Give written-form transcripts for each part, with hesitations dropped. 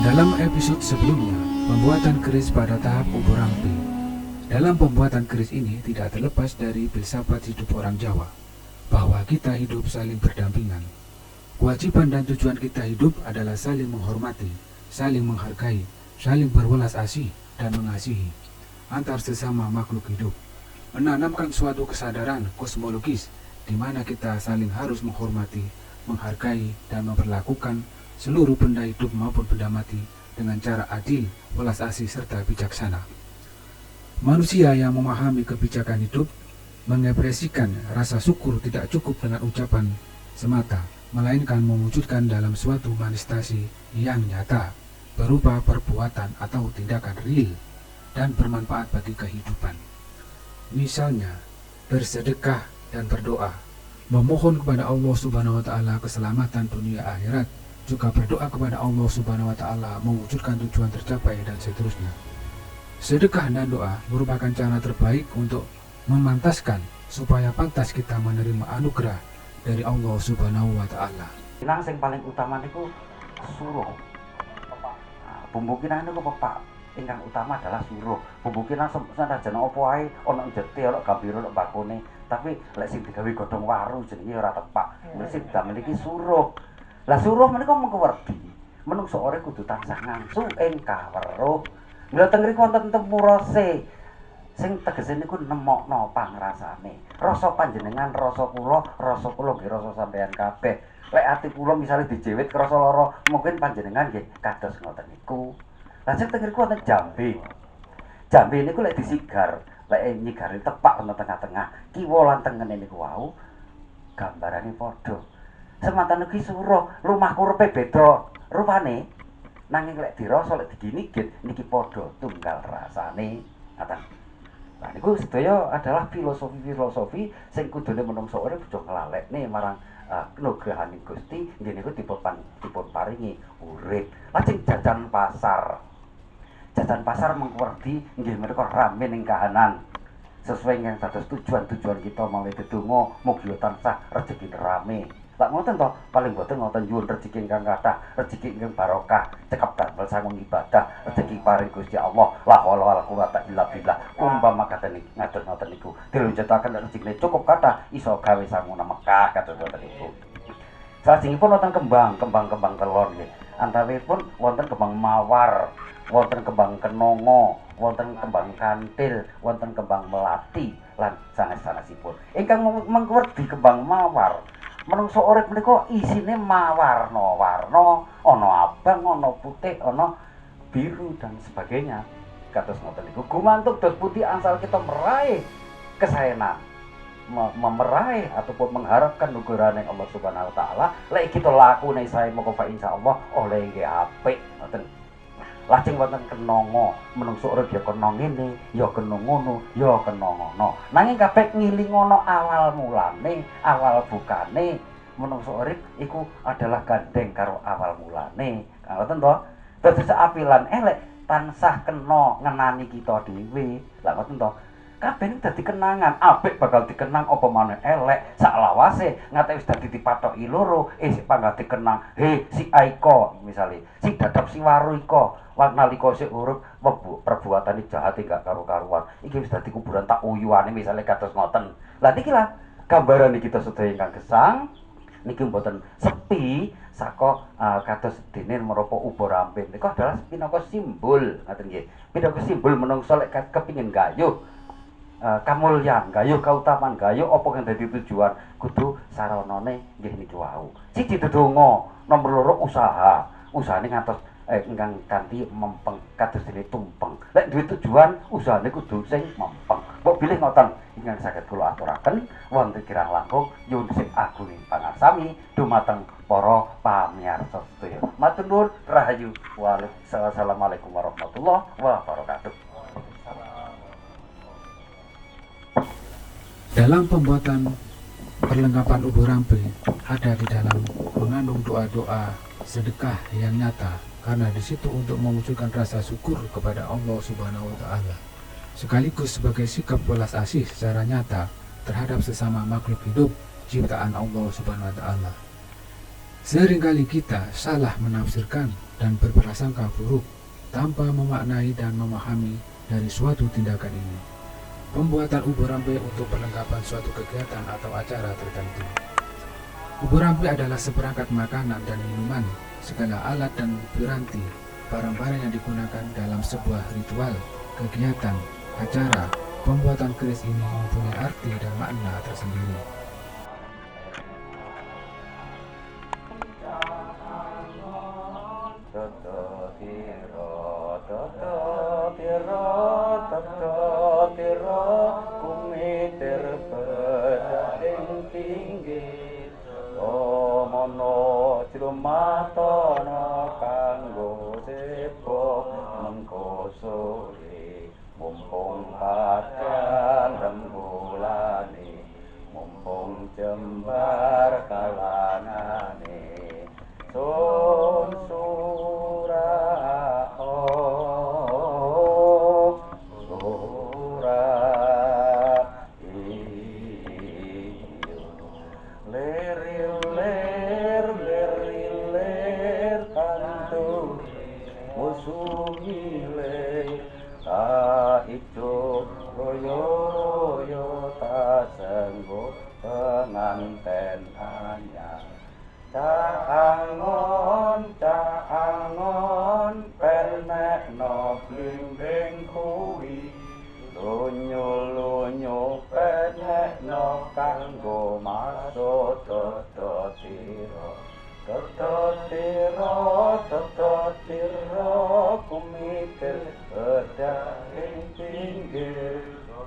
Dalam episode sebelumnya, pembuatan keris pada tahap ubur rampe. Dalam pembuatan keris ini tidak terlepas dari filsafat hidup orang Jawa, bahwa kita hidup saling berdampingan. Kewajiban dan tujuan kita hidup adalah saling menghormati, saling menghargai, saling berwelas asih dan mengasihi antar sesama makhluk hidup. Menanamkan suatu kesadaran kosmologis di mana kita saling harus menghormati, menghargai, dan memperlakukan seluruh benda hidup maupun benda mati dengan cara adil, welas asih, serta bijaksana. Manusia yang memahami kebijakan hidup mengekspresikan rasa syukur tidak cukup dengan ucapan semata, melainkan mewujudkan dalam suatu manifestasi yang nyata, berupa perbuatan atau tindakan real dan bermanfaat bagi kehidupan. Misalnya, bersedekah dan berdoa, memohon kepada Allah Subhanahu wa Ta'ala keselamatan dunia akhirat, juga berdoa kepada Allah Subhanahu wa Ta'ala mewujudkan tujuan tercapai, dan seterusnya. Sedekah dan doa merupakan cara terbaik untuk memantaskan supaya pantas kita menerima anugerah dari Allah Subhanahu wa Ta'ala. Kinang sing paling utama niku suruh. Bumbu kinang niku pepak ingkang utama adalah suruh. Bumbu kinang senajan apa wae ana jete ana gambira ana bakone, tapi lek sing digawe godhong waru jenenge ora tepak. Mesti damel iki suruh. Lah suruh menika mengko werdi. Menungso ora kudu tansah ngangsu ing kaweruh. Mila teng mriku wonten tempurose sing tegese niku nemokno pangrasane. Rasa panjenengan, rasa kula nggih rasa sampeyan kabeh. Lek ati kula misale dijewit krasa lara, mungkin panjenengan nggih kados ngoten niku. Lajeng teng mriku wonten jambe. Jambe niku lek disigar, lek nyigare tepak wonten tengah-tengah, kiwa lan tengene niku wau gambarane padha. Semanten iki suruh, rumah kurepe beda rupane, nanging lek dirasa lek diginigit niki padha tunggal rasane. Ngaten. Nah niku sedaya adalah filosofi sing kudune menungso urip aja nglalekne marang nugrahaning Gusti, nggih niku dipun paringi urip. Lajeng jajan pasar. Jajan pasar mengwerdi nggih menika rame ning kahanan. Sesuai yang dados tujuan-tujuan kita mawi dedonga mugi tansah rejeki rame. Lak ngoten to, paling boten ngoten nyuwun rejeki ingkang kathah, rejeki ingkang barokah, cekap damel sangun ibadah, rejeki paring Gusti Allah. La haula wala quwata illa billah. Umpama katen ngados ngoten niku, dilunjutaken rejekine cukup kathah iso gawe sangun Mekah kados ngoten niku. Salajengipun wonten kembang kelon nggih. Antawipun wonten kembang mawar, wonten kembang kenongo, wonten kembang kantil, wonten kembang melati lan sanes-sanesipun. Ingkang mengwerdi kembang mawar, menungso urip menika isine mawarna-warna, ana abang, ana putih, ana biru dan sebagainya. Kados ngoten niku gumantung dos putih asal kita meraih kesaenan, meraih ataupun mengharapkan nuguraning Allah Subhanahu wa Ta'ala. Lek kita lakune sae moko fa insyaallah oleh nggih apik ngoten. Lajeng wonten kenongo, menungso urip ya kena ngene, ya kena ngono, ya kena ngono. Nanging kabeh ngilingono awal mulane, awal bukane. Menungso urip iku adalah gandeng karo awal mulane. Ngoten to? Dadi apilan elek tansah kena ngenani kita dhewe. Lah ngoten to? Kabeh dadi kenangan, apik bakal dikenang apa maneh elek, sak lawase ngate wis dadi dipathoki loro, sik panggal dikenang, he si Aiko misale, si dadap si Waru iko, nalika sik urip perbuatane jahat gak karu-karuan. Iki wis dadi kuburan tak uyuane misale kados ngoten. Lah niki lah gambaran kita sedaya ingkang gesang, niki mboten sepi saka kados dene menapa ubur rampe. Niku adalah pinaka simbol, ngaten nggih. Pinaka simbol menungso lek kepingin gayuh kamulyan, gayuh kautaman, gayuh apa kang dadi tujuan, kudu saranane nggih niki wau. Siji dedonga, nomor loro usaha. Usahane ngantos ingkang kanthi mempeng kados dene tumpeng. Lek duwe tujuan, usahane kudu sing mempeng. Mbok bilih ngoten ingkang saged kula aturaken wonten kirang langkung nyuwun sing agung pangarsami dumateng para pamirsa sedaya. Matur nuwun rahayu. Wassalamualaikum warahmatullahi wabarakatuh. Dalam pembuatan perlengkapan ubur rampe ada di dalam mengandung doa-doa sedekah yang nyata, karena di situ untuk mewujudkan rasa syukur kepada Allah Subhanahu wa Ta'ala, sekaligus sebagai sikap welas asih secara nyata terhadap sesama makhluk hidup ciptaan Allah Subhanahu wa Ta'ala. Seringkali kita salah menafsirkan dan berprasangka buruk tanpa memaknai dan memahami dari suatu tindakan ini. Pembuatan ubur rampe untuk perlengkapan suatu kegiatan atau acara tertentu. Ubur rampe adalah seperangkat makanan dan minuman, segala alat dan piranti, barang-barang yang digunakan dalam sebuah ritual, kegiatan, acara. Pembuatan keris ini mempunyai arti dan makna tersendiri. Matono kanggo sepo mengkosori mumpung padang rembulane mumpung jembar kalangane sun surah surah iyo leril musumile ta ijo royo ta senggo penganten anyar caangon penekno blimbing kuwi lunyu penekno kanggo masuk tototiro kumitir bedah ing pinggir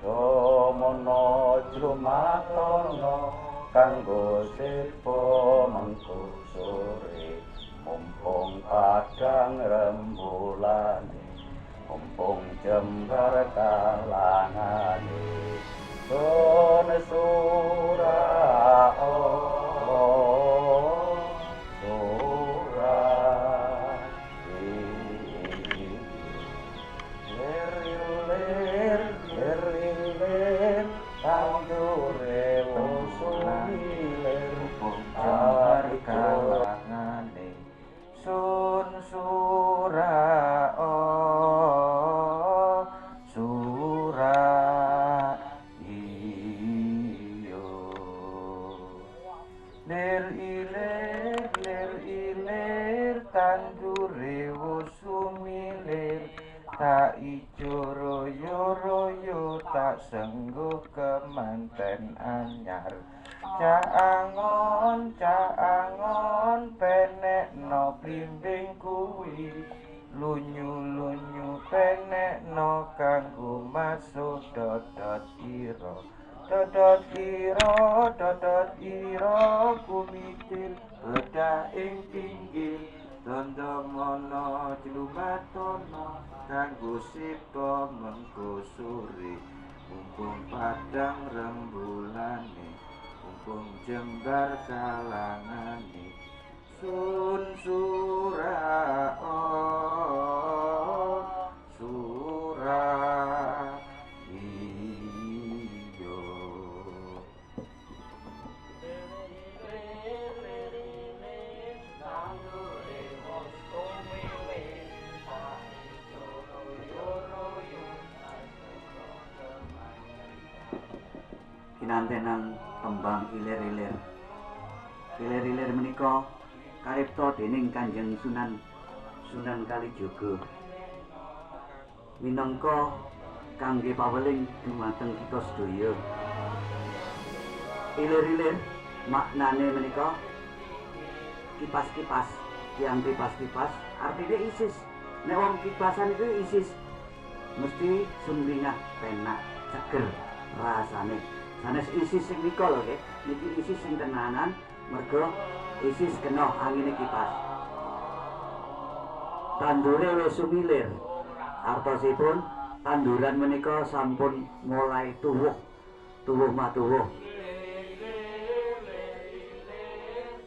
domono jlumatono kanggo sepo mengko sore mumpung padang rembulane mumpung jembar kalangane sun surah tandure wusumilir tak ijo royo tak sengguh kemanten anyar caangon penekno blimbing kuwi lunyu penekno kanggo masuk dodot ira kumitir bedah ing pinggir dondomono jlumatono kanggo sepo mengko sore mumpung padang rembulane mumpung jembar kalangane sun surah surah iyo kinantenan tembang ilir-ilir menika karipta dening Kanjeng Sunan Kalijaga minangka kangge paweling dumateng kita sedaya. Ilir-ilir maknane menika kipas-kipas, tiang kipas-kipas artinya isis. Nek wong kipasan itu isis mesti sumringah penak ceger rasane. Sanes isis sing nika lho nggih, niki isis sing tenanan mergo isis kena angine kipas. Tandure wis sumilir. Artosipun tanduran menika sampun mulai tuwuh matuwuh.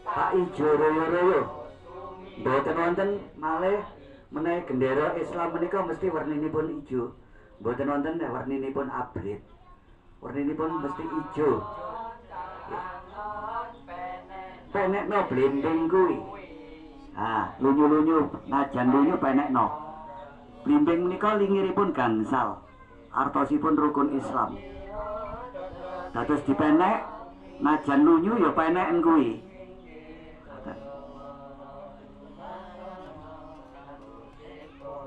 Pak ijo royo-royo. Mboten wonten malih menawi gendera Islam menika mesti werninipun ijo. Mboten wonten werninipun abrit. Werninipun mesti ijo. Penekno blimbing kuwi. Nah, lunyu-lunyu, najan lunyu penekno. Blimbing menika lingiripun gansal. Artosipun rukun Islam. Dados dipenek, najan lunyu ya peneken kuwi.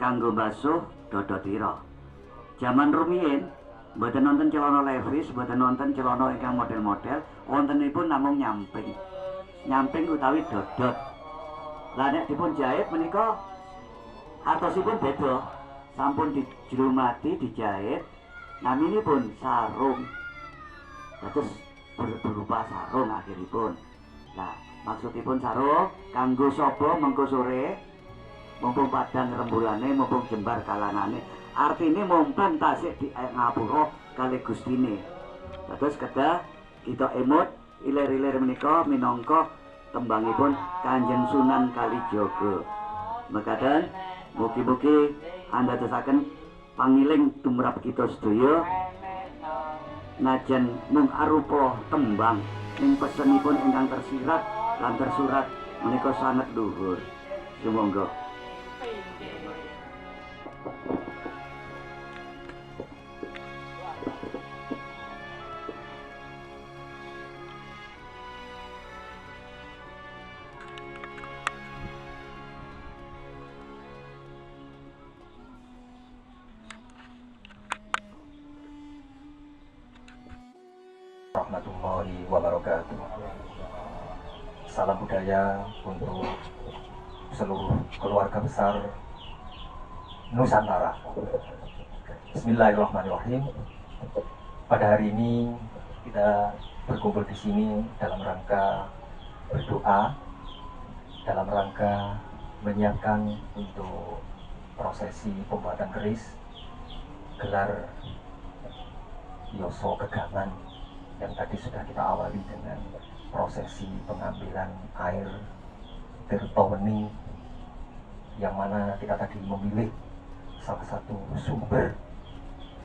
Kanggo basuh dodotira. Zaman rumiyin mboten nonton celana Levi's, mboten nonton celana ingkang model-model, wontenipun namung nyamping. Nyamping utawi dodot. Lah nek dipun jahit menika artosipun beda. Sampun dijrumati dijahit, naminipun sarung. Dados berupa sarung akhiripun. Lah maksudipun sarung kanggo sapa mengko sore mumpung padang rembulane mumpung jembar kalangane. Artine mumpung tasik di ngapura kali Gustine. Dados kedah kita emut ilir-ilir menika minangka tembangipun Kanjeng Sunan Kalijaga. Mekaten mugi-mugi andadosaken pangiling tumrap kita sedaya najan mung arupa tembang ing pesenipun ingkang tersirat lan tersurat menika sanget luhur. Sumangga. Warahmatullahi wabarakatuh. Salam budaya untuk seluruh keluarga besar Nusantara. Bismillahirrahmanirrahim. Pada hari ini kita berkumpul di sini dalam rangka berdoa, dalam rangka menyiapkan untuk prosesi pembuatan keris gelar Yoso Gegangan yang tadi sudah kita awali dengan prosesi pengambilan air Tirtaweni, yang mana kita tadi memilih salah satu sumber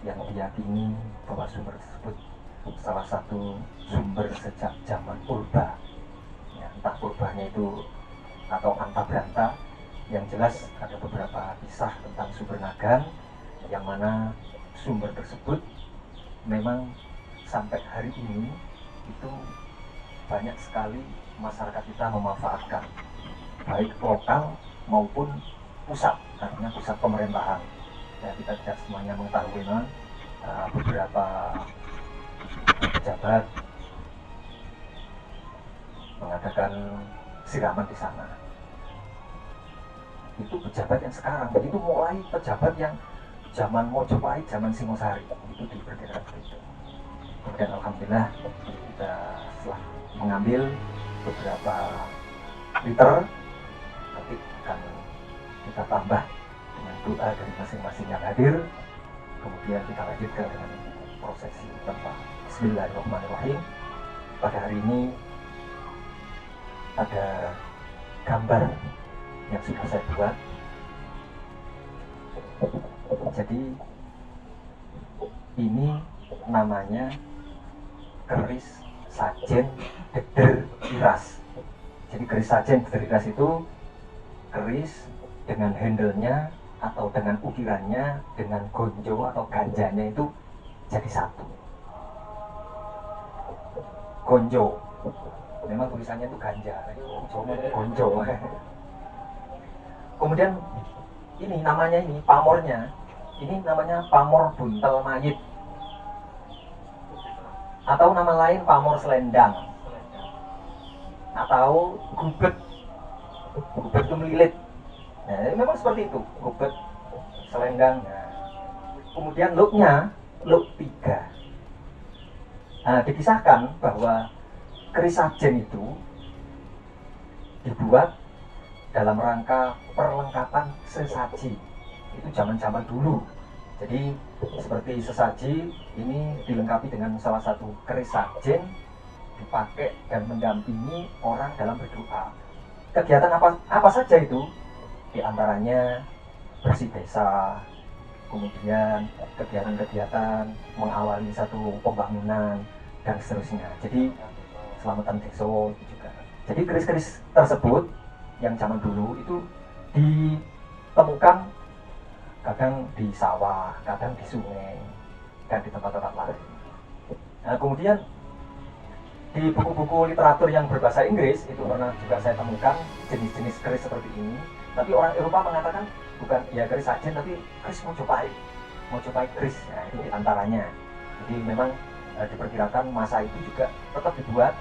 yang diyakini bahwa sumber tersebut salah satu sumber sejak zaman purba, ya, entah purbanya itu atau Antabranta. Yang jelas ada beberapa kisah tentang sumber Nagan yang mana sumber tersebut memang sampai hari ini itu banyak sekali masyarakat kita memanfaatkan, baik lokal maupun pusat, artinya pusat pemerintahan. Ya, kita tidak semuanya mengetahui, beberapa pejabat mengadakan siraman di sana. Itu pejabat yang sekarang, jadi itu mulai pejabat yang zaman Mojopahit, zaman Singosari itu diperkirakan begitu. Kemudian alhamdulillah kita setelah mengambil beberapa liter, nanti akan kita tambah dengan doa dari masing-masing yang hadir. Kemudian kita lanjutkan dengan prosesi tanpa. Bismillahirrahmanirrahim. Pada hari ini ada gambar yang sudah saya buat. Jadi ini namanya keris sajen deder iras. Jadi keris sajen deder iras itu keris dengan handle-nya atau dengan ukirannya dengan gonjo atau ganjanya itu jadi satu. Gonjo, memang tulisannya itu ganja, gonjo. Kemudian ini namanya, ini pamornya, ini namanya pamor buntel mayit, atau nama lain pamor selendang, atau gubet. Gubet itu melilit. Nah, memang seperti itu, gubet, selendang. Nah, kemudian looknya, look 3. Nah, dikisahkan bahwa keris sajen itu dibuat dalam rangka perlengkapan sesaji. Itu zaman-zaman dulu. Jadi seperti sesaji ini dilengkapi dengan salah satu keris sajen, dipakai dan mendampingi orang dalam berdoa. Kegiatan apa saja itu? Di antaranya bersih desa, kemudian kegiatan-kegiatan mengawali satu pembangunan dan seterusnya. Jadi selamatan desa juga. Jadi keris-keris tersebut yang zaman dulu itu ditemukan kadang di sawah, kadang di sungai, dan di tempat-tempat lain. Nah, kemudian di buku-buku literatur yang berbahasa Inggris itu pernah juga saya temukan jenis-jenis keris seperti ini. Tapi orang Eropa mengatakan bukan ya keris sajen, tapi keris Mojopahit keris. Nah, itu diantaranya. Jadi memang diperkirakan masa itu juga tetap dibuat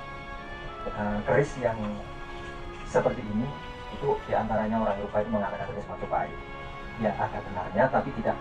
keris yang seperti ini. Itu diantaranya orang Eropa itu mengatakan keris Mojopahit. Ya ada benarnya tapi tidak